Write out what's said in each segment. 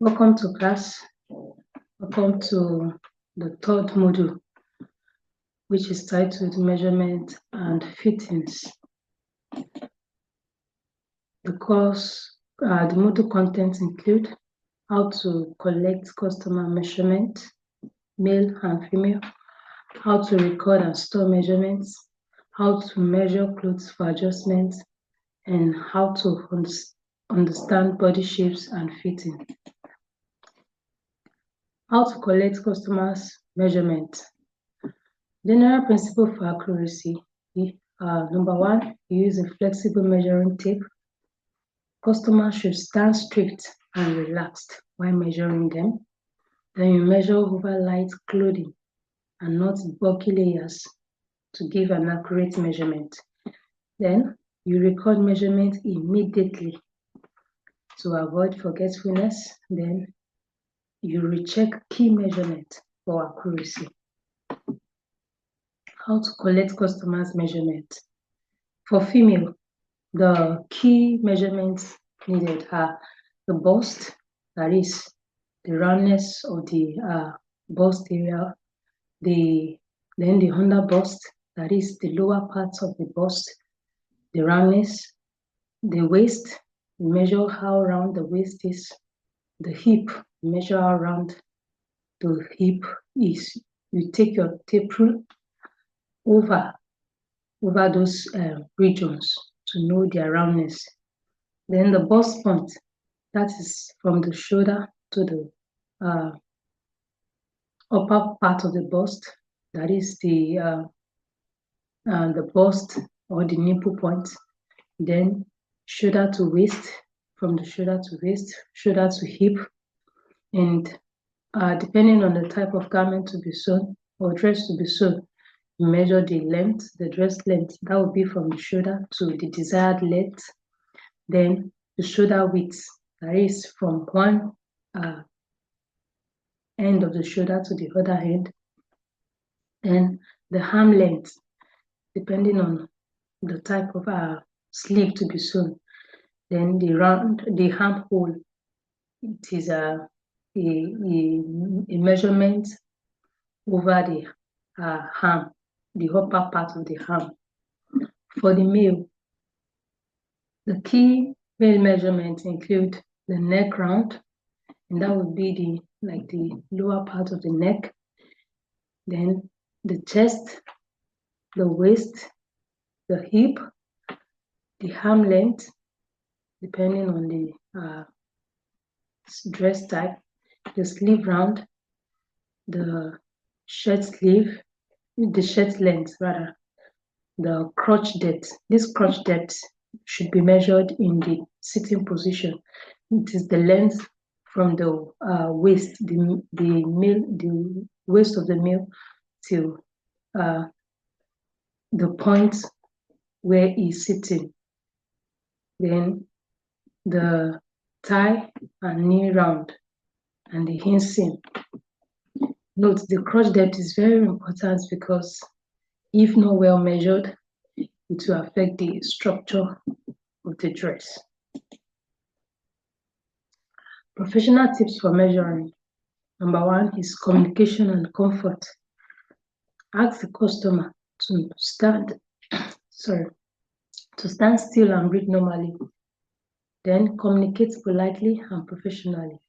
Welcome to class. Welcome to the third module, which is titled Measurement and Fittings. The module contents include how to collect customer measurement, male and female, how to record and store measurements, how to measure clothes for adjustments, and how to understand body shapes and fitting. How to collect customers' measurement. General principle for accuracy. Number one, use a flexible measuring tape. Customers should stand straight and relaxed while measuring them. Then you measure over light clothing and not bulky layers to give an accurate measurement. Then you record measurement immediately to avoid forgetfulness. Then you recheck key measurement for accuracy. How to collect customers' measurement. For female, the key measurements needed are the bust, that is the roundness of the bust area, then the under bust, that is the lower parts of the bust, the roundness, the waist, measure how round the waist is, the hip, measure how round the hip is. You take your tape rule over those regions to know their roundness. Then the bust point, that is from the shoulder to the upper part of the bust, that is the bust or the nipple point. Then shoulder to waist, from the shoulder to waist, shoulder to hip, and depending on the type of garment to be sewn or dress to be sewn, measure the length, the dress length, that would be from the shoulder to the desired length. Then the shoulder width, that is from one end of the shoulder to the other end. And the arm length, depending on the type of sleeve to be sewn. Then the armhole, it is a measurement over the arm, the upper part of the arm. For the male, the key male measurements include the neck round, and that would be the lower part of the neck. Then the chest, the waist, the hip, the arm length, depending on the dress type, the sleeve round, the shirt sleeve, the shirt length rather, the crotch depth. This crotch depth should be measured in the sitting position. It is the length from the waist, the waist of the male till the point where he's sitting. Then the thigh and knee round and the inseam. Note the crotch depth is very important because if not well measured, it will affect the structure of the dress. Professional tips for measuring. Number one is communication and comfort. Ask the customer to stand still and breathe normally. Then communicate politely and professionally.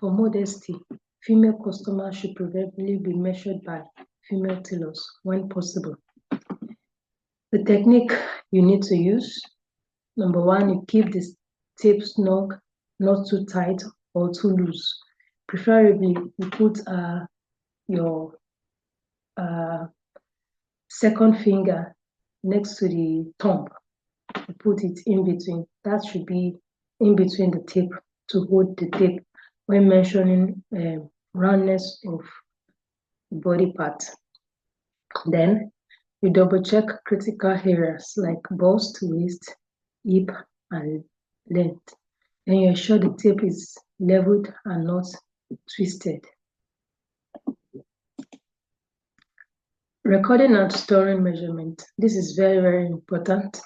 For modesty, female customers should preferably be measured by female tailors when possible. The technique you need to use. Number one, you keep the tape snug, not too tight or too loose. Preferably, you put your second finger next to the thumb. You put it in between. That should be in between the tape to hold the tape when measuring roundness of body part. Then you double check critical areas like bust, waist, hip, and length. Then you ensure the tape is leveled and not twisted. Recording and storing measurement. This is very, very important.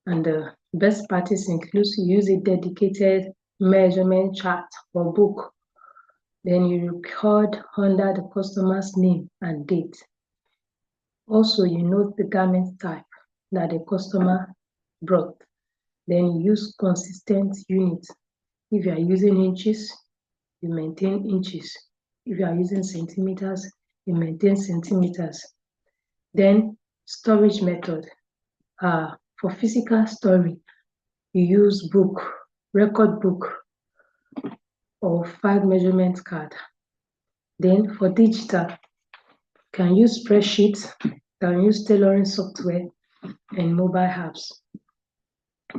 And the best practice includes use a dedicated measurement chart or book. Then you record under the customer's name and date. Also, you note the garment type that the customer brought. Then you use consistent units. If you are using inches, you maintain inches. If you are using centimeters, you maintain centimeters. Then storage method. For physical storage, you use book, record book, or file measurement card. Then for digital, you can use spreadsheets, you can use tailoring software and mobile apps.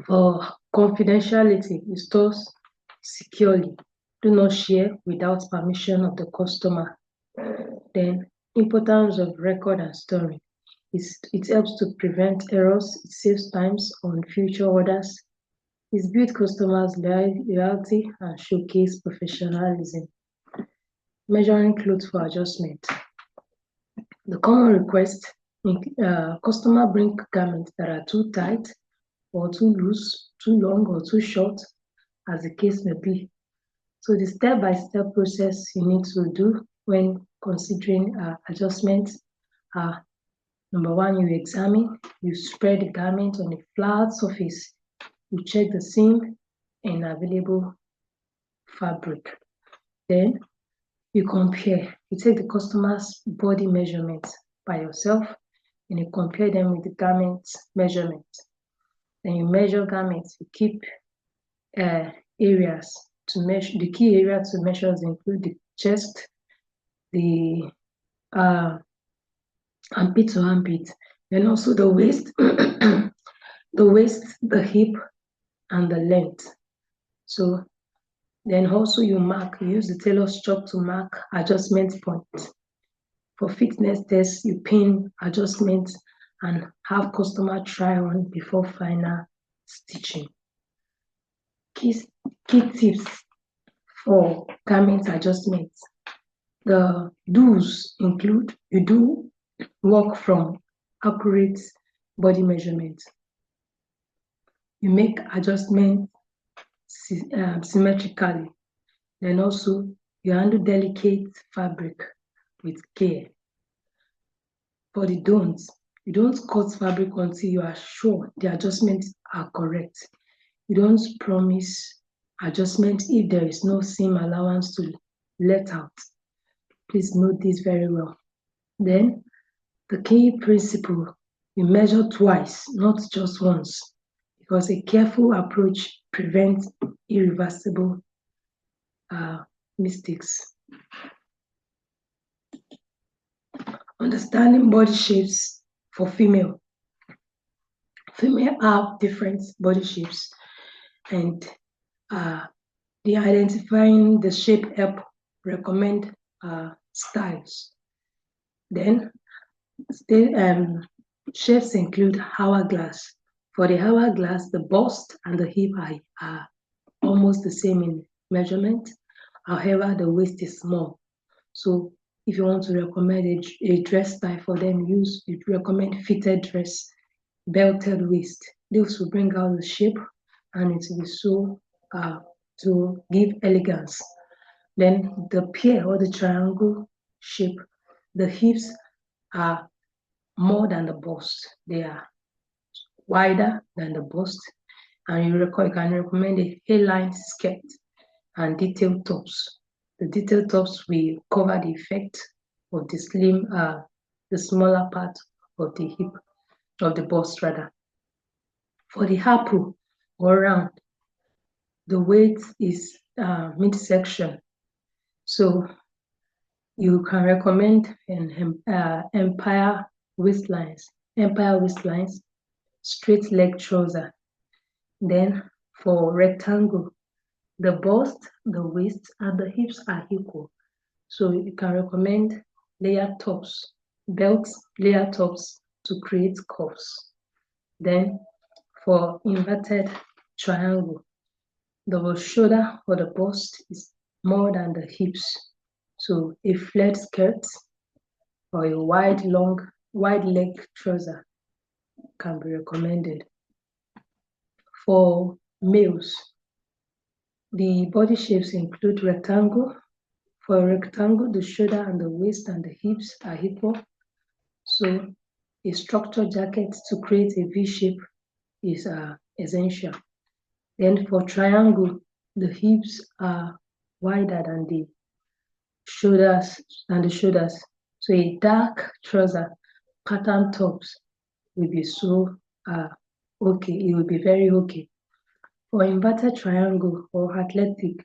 For confidentiality, you store securely. Do not share without permission of the customer. Then importance of record and storing. It helps to prevent errors, it saves times on future orders, it builds customers' loyalty and showcase professionalism. Measuring clothes for adjustment. The common request, customer bring garments that are too tight or too loose, too long or too short, as the case may be. So the step-by-step process you need to do when considering adjustments are: number one, you examine, you spread the garment on a flat surface, you check the seam and available fabric. Then you compare, you take the customer's body measurements by yourself and you compare them with the garment measurements. Then you measure garments, you keep areas to measure. The key areas to measure include the chest, the armpit to armpit, and also the waist, the waist, the hip, and the length. So then also you use the tailor's chalk to mark adjustment points. For fitness tests, you pin adjustments and have customer try on before final stitching. Key tips for garment adjustments. The do's include: you do work from accurate body measurement. You make adjustments symmetrically. Then also you handle delicate fabric with care. For the don'ts, you don't cut fabric until you are sure the adjustments are correct. You don't promise adjustment if there is no seam allowance to let out. Please note this very well. Then the key principle, you measure twice, not just once, because a careful approach prevents irreversible mistakes. Understanding body shapes for female. Female have different body shapes, and the identifying the shape help recommend styles. Then shapes include hourglass. For the hourglass, the bust and the hip are almost the same in measurement. However, the waist is small. So if you want to recommend a dress style for them, you recommend fitted dress, belted waist. This will bring out the shape and it will be so to give elegance. Then the pear or the triangle shape, the hips are more than the bust. They are wider than the bust, and you can recommend a hairline skirt and detailed tops. The detailed tops will cover the effect of the the smaller part of the hip, of the bust rather. For the apple or round, the weight is midsection. So you can recommend an empire waistlines, straight leg trouser. Then for rectangle, the bust, the waist, and the hips are equal. So you can recommend layered tops, belts, layered tops to create curves. Then for inverted triangle, the shoulder or the bust is more than the hips. So a flared skirt or a wide leg trouser can be recommended. For males, The body shapes include rectangle. For a rectangle, the shoulder and the waist and the hips are equal. So a structured jacket to create a V shape is essential. Then for triangle, the hips are wider than the shoulders. So a dark trouser pattern tops will be so okay. It will be very okay. For inverted triangle or athletic,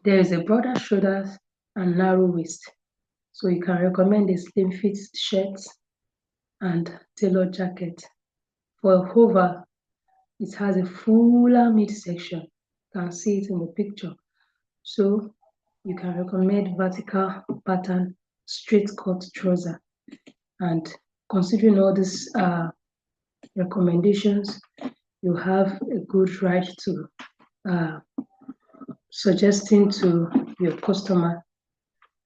there is a broader shoulders and narrow waist. So you can recommend a slim fit shirt and tailored jacket. For oval, it has a fuller midsection. You can see it in the picture. So you can recommend vertical pattern straight cut trouser. And considering all these recommendations, you have a good right to suggesting to your customer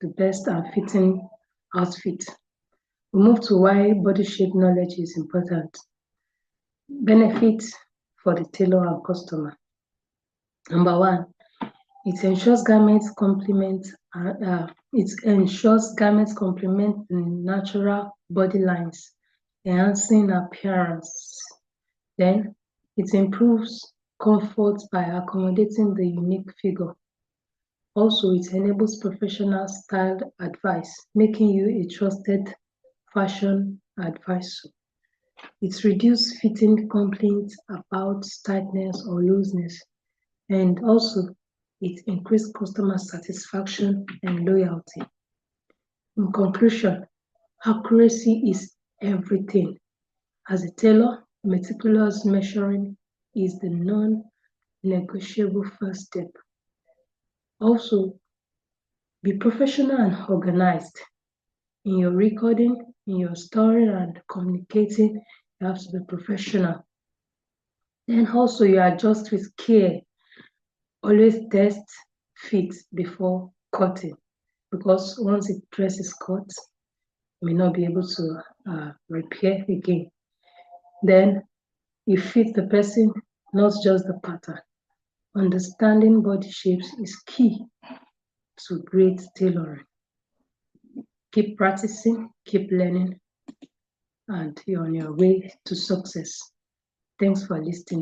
the best and fitting outfit. We move to why body shape knowledge is important. Benefits for the tailor and customer. Number one, it ensures garments complement the natural body lines, enhancing appearance. Then it improves comfort by accommodating the unique figure. Also, it enables professional style advice, making you a trusted fashion advisor. It reduces fitting complaints about tightness or looseness, and also it increases customer satisfaction and loyalty. In conclusion, accuracy is everything. As a tailor, meticulous measuring is the non-negotiable first step. Also, be professional and organized. In your recording, in your story and communicating, you have to be professional. Then also you adjust with care. Always test fit before cutting, because once the dress is cut, you may not be able to repair again. Then you fit the person, not just the pattern. Understanding body shapes is key to great tailoring. Keep practicing, keep learning, and you're on your way to success. Thanks for listening.